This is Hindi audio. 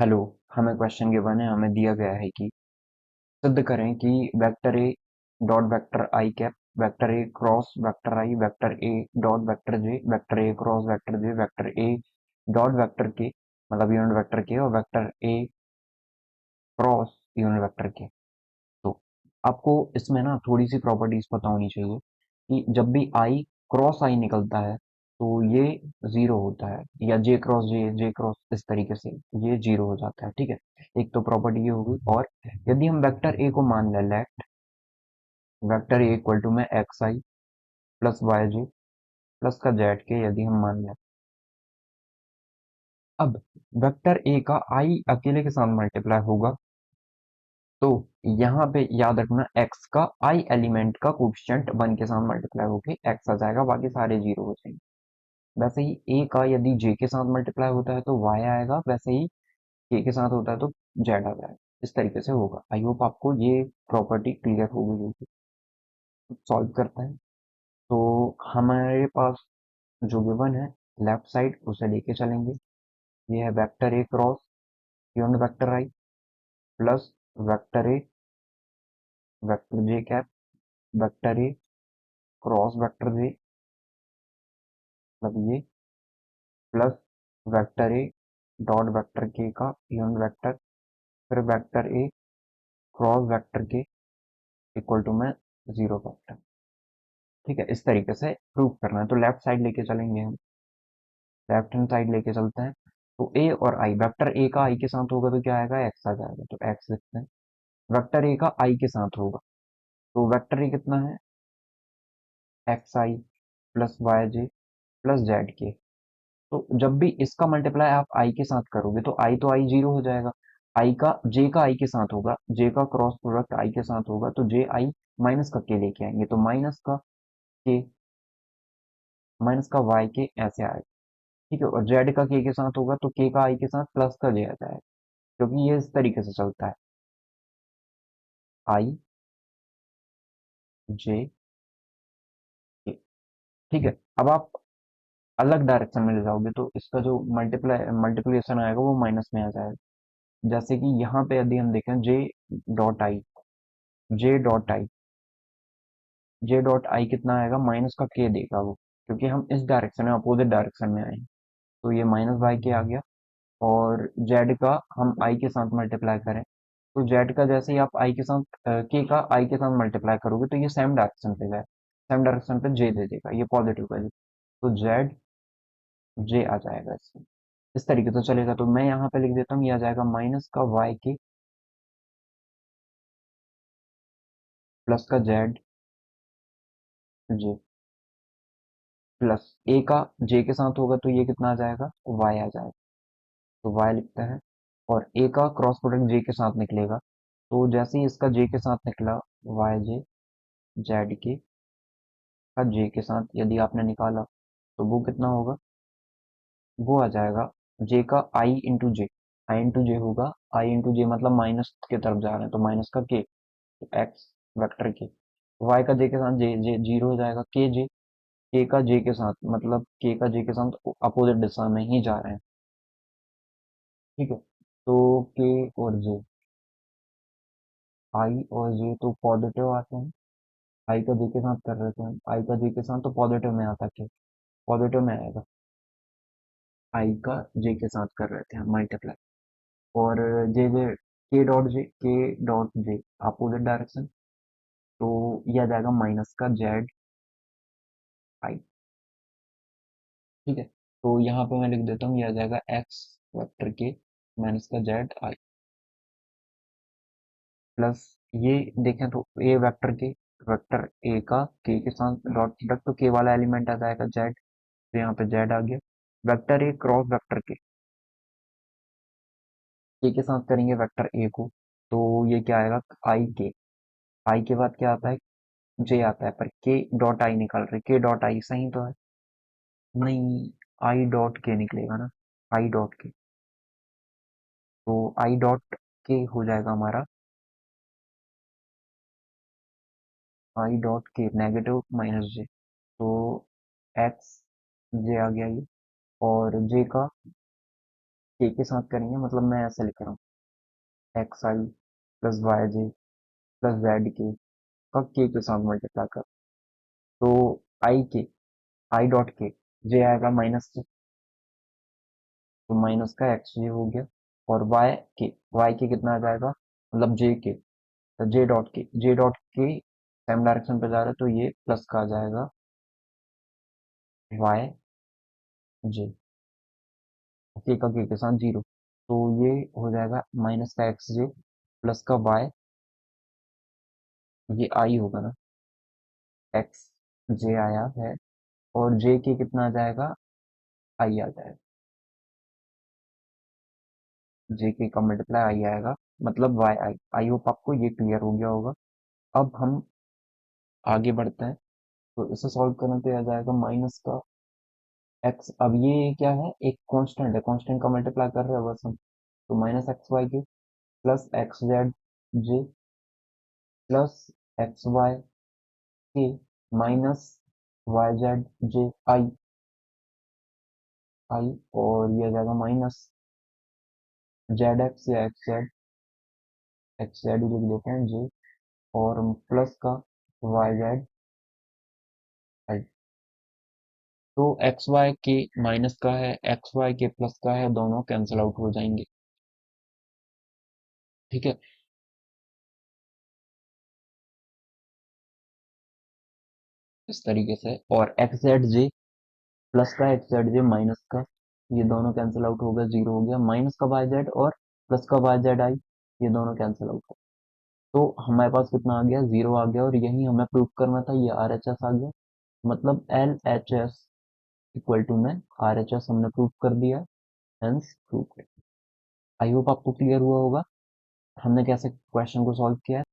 हेलो। हमें क्वेश्चन गिवन है, हमें दिया गया है कि सिद्ध करें कि vector A dot vector I cap vector A cross vector I vector A dot vector J vector A cross vector J vector A dot vector के मतलब यूनिट वेक्टर के और vector A cross unit vector के। तो आपको इसमें ना थोड़ी सी प्रॉपर्टीज पता होनी चाहिए कि जब भी आई क्रॉस आई निकलता है तो ये जीरो होता है, या जे क्रॉस जे जे क्रॉस इस तरीके से ये जीरो हो जाता है। ठीक है, एक तो प्रॉपर्टी ये होगी। और यदि हम वेक्टर ए को मान लें, let vector A equal to में X I plus Y J plus का जेड के, यदि हम मान लें, अब वेक्टर ए का आई अकेले के साथ मल्टीप्लाई होगा तो यहाँ पे याद रखना एक्स का आई एलिमेंट का कोफिशिएंट 1 के साथ मल्टीप्लाई होके एक्स आ जाएगा, बाकी सारे जीरो हो जाएंगे। वैसे ही ए का यदि जे के साथ मल्टीप्लाई होता है तो वाई आएगा, वैसे ही के साथ होता है तो जेड आ जाएगा। इस तरीके से होगा। आई होप आपको ये प्रॉपर्टी क्लियर हो गई होगी। सॉल्व करते हैं। तो हमारे पास जो गिवन है लेफ्ट साइड उसे लेके चलेंगे। ये है vector A cross unit vector I plus vector A vector J cap vector A cross vector J, मतलब ये, plus vector A dot vector K का यूनिट वेक्टर, फिर vector A cross vector K equal to में जीरो वेक्टर। ठीक है, इस तरीके से प्रूव करना है। तो लेफ्ट साइड लेके चलेंगे हम, लेफ्ट हैंड साइड लेके चलते हैं। तो ए और आई, वेक्टर ए का आई के साथ होगा तो क्या आएगा, एक्स आ जाएगा, तो एक्स लिखते हैं। वेक्टर ए का आई के साथ होगा तो वेक्टर ए कितना है, x I plus Y J plus Z के। तो जब भी इसका मल्टीप्लाई आप आई के साथ करोगे तो आई जीरो हो जाएगा। आई का जे का आई के साथ होगा, जे का क्रॉस प्रोडक्ट आई के साथ होगा तो जे आई माइनस का के लेके आएंगे तो के माइनस का वाई के ऐसे आएगा। ठीक है, और जेड का के साथ होगा तो के का आई के साथ प्लस का जे आ जाएगा, क्योंकि ये इस तरीके से चलता है, आई जे के। ठीक है, अब आप अलग डायरेक्शन में ले जाओगे तो इसका जो मल्टीप्लिकेशन आएगा वो माइनस में आ जाएगा। जैसे कि यहाँ पे यदि हम देखें dot I J dot I J dot I कितना आएगा, माइनस का के देगा वो, क्योंकि हम इस डायरेक्शन में अपोजिट डायरेक्शन में आए हैं। तो ये माइनस बाई के आ गया। और जेड का हम आई के साथ मल्टीप्लाई करें तो जेड का जैसे ही आप आई के साथ के का आई के साथ मल्टीप्लाई करोगे तो ये सेम डायरेक्शन पे जाए, सेम डायरेक्शन पे जे दे देगा, ये पॉजिटिव वैल्यू। तो जेड जे आ जाएगा इसमें। इस तरीके से चलेगा तो मैं यहाँ पे लिख देता हूँ, ये आ जाएगा माइनस का वाई के प्लस का जेड जे प्लस ए का जे के साथ होगा तो ये कितना आ जाएगा, वाई आ जाएगा, तो वाई लिखता है। और ए का क्रॉस प्रोडक्ट जे के साथ निकलेगा तो जैसे ही इसका जे के साथ निकला, वाई जे जेड के का जे के साथ यदि आपने निकाला तो वो कितना होगा, वो आ जाएगा जे का आई इंटू जे होगा। आई इंटू जे मतलब माइनस के तरफ जा रहे हैं तो माइनस का के, तो एक्स वेक्टर के। वाई का जे के साथ जे जे जीरो हो जाएगा, के जे के का जे के साथ मतलब के का जे के साथ अपोजिट दिशा में ही जा रहे हैं। ठीक है, तो के और जे, आई और जे तो पॉजिटिव आते हैं। आई का जे के साथ कर रहे थे हम, आई का जे के साथ तो पॉजिटिव में आता के, पॉजिटिव में आएगा। आई का जे के साथ कर रहे थे हम मल्टीप्लाई। और जे जे के डॉट जे अपोजिट डायरेक्शन, तो ये आ जाएगा माइनस का जेड आई। ठीक है, तो यहाँ पे मैं लिख देता हूँ, ये आ जाएगा एक्स वेक्टर के माइनस का जेड आई प्लस, ये देखें तो ए वेक्टर के, वेक्टर ए का के साथ डॉट प्रोडक्ट तो के वाला एलिमेंट आ जाएगा जेड, तो यहाँ पे जेड आ गया। वेक्टर ए क्रॉस वेक्टर के साथ करेंगे वेक्टर ए को तो ये क्या आएगा, आई के बाद क्या आता है, जे आता है, पर के डॉट आई निकल रहे, के डॉट आई सही तो है, नहीं, आई डॉट के निकलेगा ना, आई डॉट के, तो आई डॉट के हो जाएगा हमारा, आई डॉट के नेगेटिव माइनस जे, तो एक्स जे आ गया ये। और जे का के साथ करेंगे, मतलब मैं ऐसे लिख रहा हूँ x I plus Y J plus Z के साथ मल्टीप्लाई कर, तो आई डॉट के, जे आएगा माइनस के, तो माइनस का एक्स जे हो गया, और वाई के कितना आ जाएगा, मतलब जे के, तो जे डॉट के सेम डायरेक्शन पे जा रहा है, तो ये प्लस का आ जाएगा वाई जे, के साथ जीरो, तो ये हो जाएगा माइनस का एक्स जे प्लस का वाई, ये आई होगा ना, एक्स जे आया है, और जे के कितना आ जाएगा, आई आ जाएगा, जे के का मल्टीप्लाई आई आएगा, मतलब वाई आई होप आपको ये क्लियर हो गया होगा। अब हम आगे बढ़ते हैं, तो इसे सॉल्व करने पे आ जाएगा माइनस का एक्स, अब ये क्या है, एक कांस्टेंट है, कांस्टेंट का मल्टीप्लाई कर रहे हैं बस हम, तो माइनस एक्स वाई के plus x Z J plus x Y के माइनस वाई जेड जे आई, और ये आ जाएगा माइनस जेड एक्स या एक्स जेड लिख देते हैं जे, और प्लस का वाई जेड आई, तो एक्स वाई के माइनस का है, एक्स वाई के प्लस का है, दोनों कैंसिल आउट हो जाएंगे, ठीक है। इस तरीके से, और एक्स जेड जे प्लस का एक्स जेड जे माइनस का, ये दोनों कैंसिल आउट हो गया, जीरो हो गया, माइनस का वाई जेड और प्लस का वाई जेड आई, ये दोनों कैंसिल आउट हो, तो हमारे पास कितना आ गया, जीरो आ गया, और यही हमें प्रूव करना था, ये आर एच एस आ गया, मतलब L H S equal to में आर एच एस हमने प्रूव कर दिया, हेंस प्रूव। आई होप आपको क्लियर हुआ होगा हमने कैसे क्वेश्चन को सॉल्व किया है।